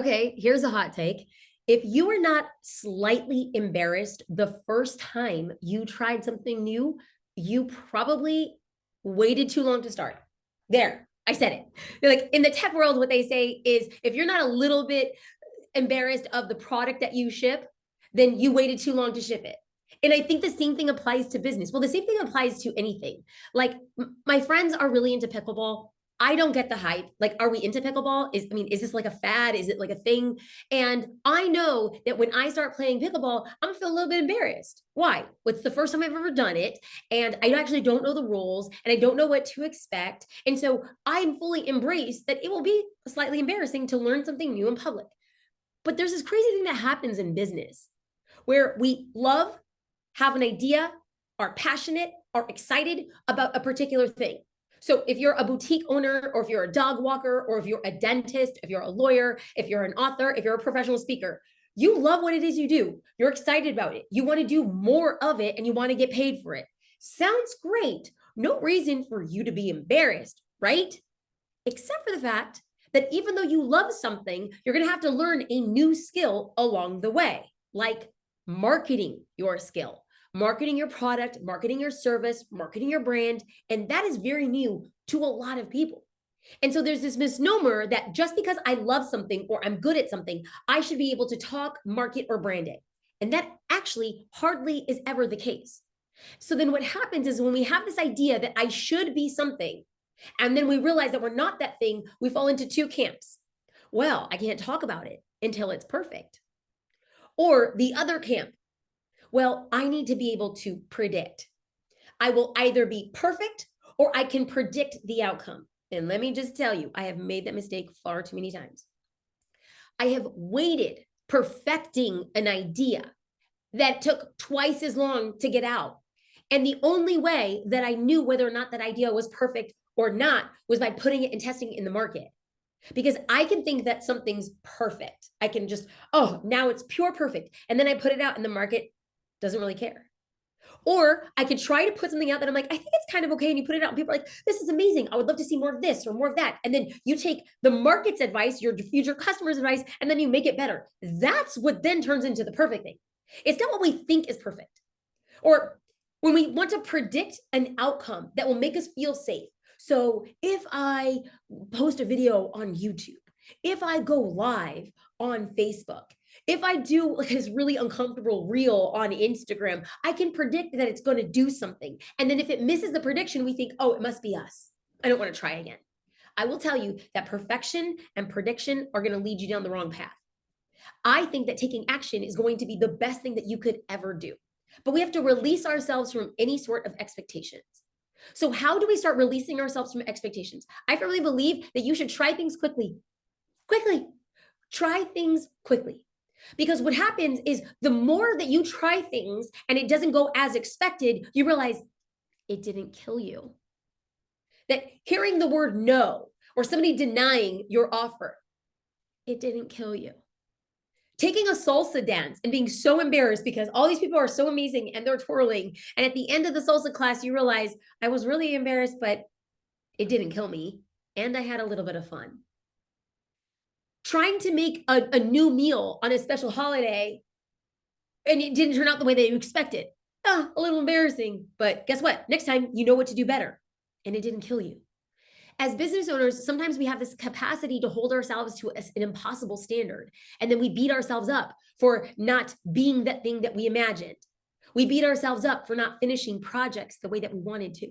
Okay, here's a hot take. If you were not slightly embarrassed the first time you tried something new, you probably waited too long to start. There, I said it. Like in the tech world, what they say is if you're not a little bit embarrassed of the product that you ship, then you waited too long to ship it. And I think the same thing applies to business. Well, the same thing applies to anything. Like my friends are really into pickleball. I don't get the hype. Like, are we into pickleball? Is this like a fad? Is it like a thing? And I know that when I start playing pickleball, I'm gonna feel a little bit embarrassed. Why? It's the first time I've ever done it, and I actually don't know the rules, and I don't know what to expect. And so I'm fully embraced that it will be slightly embarrassing to learn something new in public. But there's this crazy thing that happens in business where we love, have an idea, are passionate, are excited about a particular thing. So if you're a boutique owner, or if you're a dog walker, or if you're a dentist, if you're a lawyer, if you're an author, if you're a professional speaker, you love what it is you do. You're excited about it. You want to do more of it and you want to get paid for it. Sounds great. No reason for you to be embarrassed, right? Except for the fact that even though you love something, you're going to have to learn a new skill along the way, like marketing your skill, marketing your product, marketing your service, marketing your brand. And that is very new to a lot of people. And so there's this misnomer that just because I love something or I'm good at something, I should be able to talk, market, or brand it. And that actually hardly is ever the case. So then what happens is when we have this idea that I should be something, and then we realize that we're not that thing, we fall into two camps. Well, I can't talk about it until it's perfect. Or the other camp, well, I need to be able to predict. I will either be perfect or I can predict the outcome. And let me just tell you, I have made that mistake far too many times. I have waited perfecting an idea that took twice as long to get out. And the only way that I knew whether or not that idea was perfect or not was by putting it and testing it in the market. Because I can think that something's perfect. I can just, oh, now it's pure perfect. And then I put it out and the market doesn't really care. Or I could try to put something out that I'm like, I think it's kind of okay. And you put it out and people are like, this is amazing. I would love to see more of this or more of that. And then you take the market's advice, your future customers' advice, and then you make it better. That's what then turns into the perfect thing. It's not what we think is perfect. Or when we want to predict an outcome that will make us feel safe. So if I post a video on YouTube, if I go live on Facebook, if I do like this really uncomfortable reel on Instagram, I can predict that it's going to do something. And then if it misses the prediction, we think, oh, it must be us. I don't want to try again. I will tell you that perfection and prediction are going to lead you down the wrong path. I think that taking action is going to be the best thing that you could ever do. But we have to release ourselves from any sort of expectations. So how do we start releasing ourselves from expectations? I firmly believe that you should try things quickly. Quickly. Try things quickly. Because what happens is the more that you try things and it doesn't go as expected, you realize it didn't kill you. That hearing the word no or somebody denying your offer, it didn't kill you. Taking a salsa dance and being so embarrassed because all these people are so amazing and they're twirling. And at the end of the salsa class, you realize I was really embarrassed, but it didn't kill me. And I had a little bit of fun. Trying to make a new meal on a special holiday and it didn't turn out the way that you expected. A little embarrassing, but guess what? Next time you know what to do better and it didn't kill you. As business owners, sometimes we have this capacity to hold ourselves to an impossible standard. And then we beat ourselves up for not being that thing that we imagined. We beat ourselves up for not finishing projects the way that we wanted to.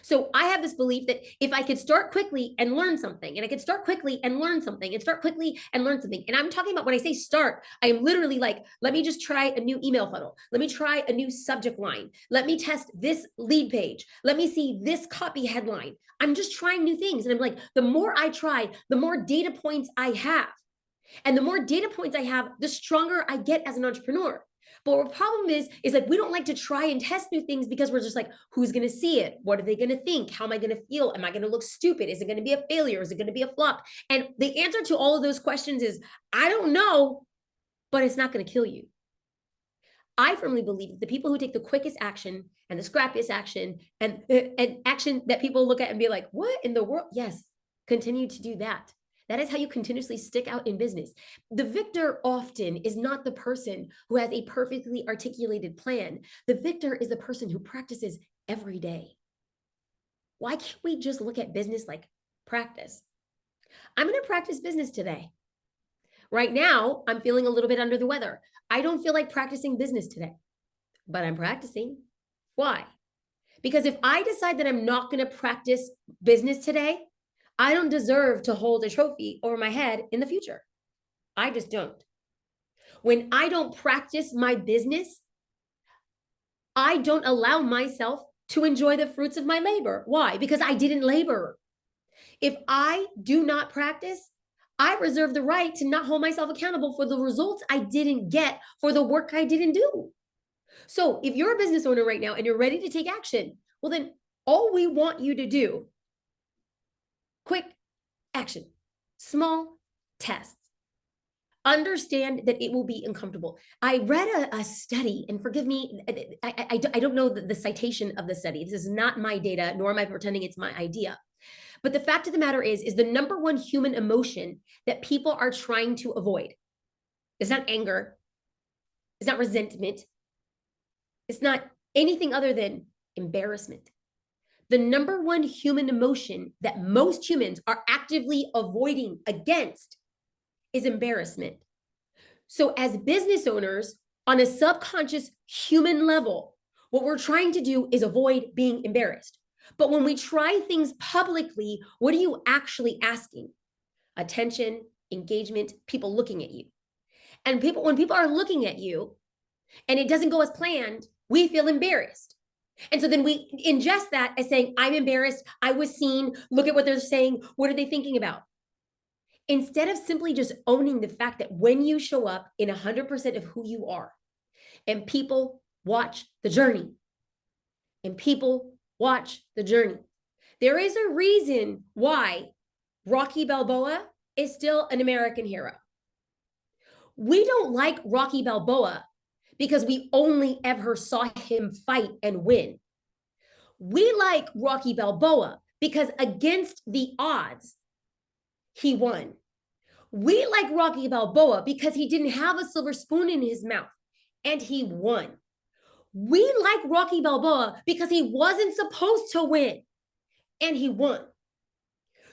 So I have this belief that if I could start quickly and learn something, and I could start quickly and learn something, and start quickly and learn something. And I'm talking about when I say start, I am literally like, let me just try a new email funnel. Let me try a new subject line. Let me test this lead page. Let me see this copy headline. I'm just trying new things. And I'm like, the more I try, the more data points I have. And the more data points I have, the stronger I get as an entrepreneur. But what the problem is like we don't like to try and test new things because we're just like, who's going to see it? What are they going to think? How am I going to feel? Am I going to look stupid? Is it going to be a failure? Is it going to be a flop? And the answer to all of those questions is, I don't know, but it's not going to kill you. I firmly believe that the people who take the quickest action and the scrappiest action and action that people look at and be like, what in the world? Yes, continue to do that. That is how you continuously stick out in business. The victor often is not the person who has a perfectly articulated plan. The victor is the person who practices every day. Why can't we just look at business like practice? I'm going to practice business today. Right now, I'm feeling a little bit under the weather. I don't feel like practicing business today, but I'm practicing. Why? Because if I decide that I'm not going to practice business today, I don't deserve to hold a trophy over my head in the future. I just don't. When I don't practice my business, I don't allow myself to enjoy the fruits of my labor. Why? Because I didn't labor. If I do not practice, I reserve the right to not hold myself accountable for the results I didn't get for the work I didn't do. So if you're a business owner right now and you're ready to take action, well, then all we want you to do, quick action, small tests. Understand that it will be uncomfortable. I read a study, and forgive me, I don't know the citation of the study. This is not my data, nor am I pretending it's my idea. But the fact of the matter is the number one human emotion that people are trying to avoid. It's not anger. It's not resentment. It's not anything other than embarrassment. The number one human emotion that most humans are actively avoiding against is embarrassment. So as business owners, on a subconscious human level, what we're trying to do is avoid being embarrassed. But when we try things publicly, what are you actually asking? Attention, engagement, people looking at you. And when people are looking at you and it doesn't go as planned, we feel embarrassed. And so then we ingest that as saying, I'm embarrassed, I was seen, look at what they're saying, what are they thinking about? Instead of simply just owning the fact that when you show up in 100% of who you are, and people watch the journey, and people watch the journey. There is a reason why Rocky Balboa is still an American hero. We don't like Rocky Balboa because we only ever saw him fight and win. We like Rocky Balboa because against the odds, he won. We like Rocky Balboa because he didn't have a silver spoon in his mouth and he won. We like Rocky Balboa because he wasn't supposed to win and he won.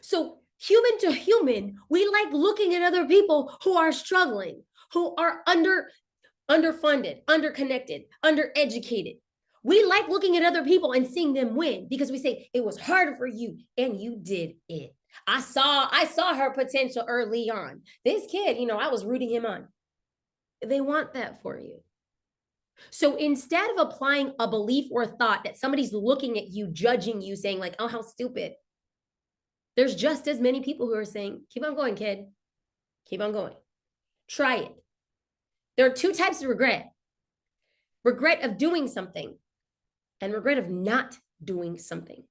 So human to human, we like looking at other people who are struggling, who are underfunded, underconnected, undereducated. We like looking at other people and seeing them win because we say it was harder for you and you did it. I saw her potential early on. This kid, I was rooting him on. They want that for you. So instead of applying a belief or a thought that somebody's looking at you, judging you, saying like, oh, how stupid. There's just as many people who are saying, keep on going, kid. Keep on going. Try it. There are two types of regret. Regret of doing something and regret of not doing something.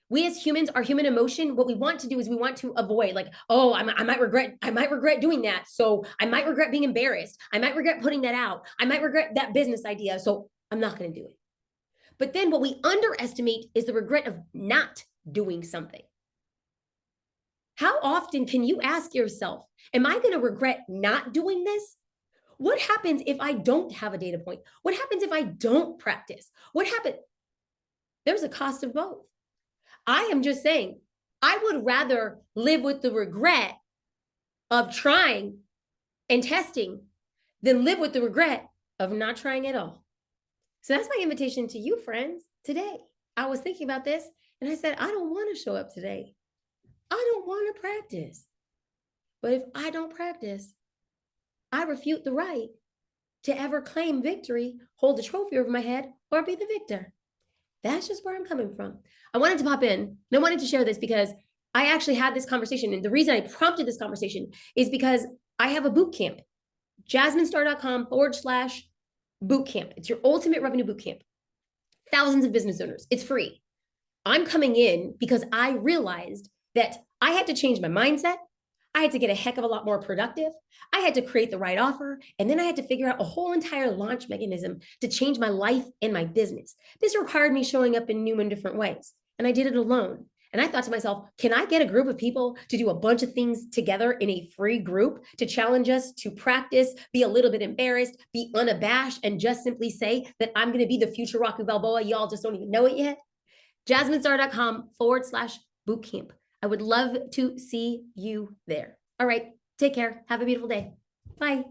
We as humans, our human emotion, what we want to do is we want to avoid like, oh, I might regret doing that. So I might regret being embarrassed. I might regret putting that out. I might regret that business idea. So I'm not going to do it. But then what we underestimate is the regret of not doing something. How often can you ask yourself, am I going to regret not doing this? What happens if I don't have a data point? What happens if I don't practice? What happens? There's a cost of both. I am just saying, I would rather live with the regret of trying and testing than live with the regret of not trying at all. So that's my invitation to you, friends, today. I was thinking about this and I said, I don't want to show up today. I don't want to practice. But if I don't practice, I refute the right to ever claim victory, hold a trophy over my head, or be the victor. That's just where I'm coming from. I wanted to pop in and I wanted to share this because I actually had this conversation. And the reason I prompted this conversation is because I have a boot camp, jasminestar.com/bootcamp. It's your ultimate revenue boot camp. Thousands of business owners. It's free. I'm coming in because I realized that I had to change my mindset. I had to get a heck of a lot more productive. I had to create the right offer. And then I had to figure out a whole entire launch mechanism to change my life and my business. This required me showing up in new and different ways. And I did it alone. And I thought to myself, can I get a group of people to do a bunch of things together in a free group to challenge us, to practice, be a little bit embarrassed, be unabashed, and just simply say that I'm going to be the future Rocky Balboa? Y'all just don't even know it yet. JasmineStar.com/bootcamp. I would love to see you there. All right. Take care. Have a beautiful day. Bye.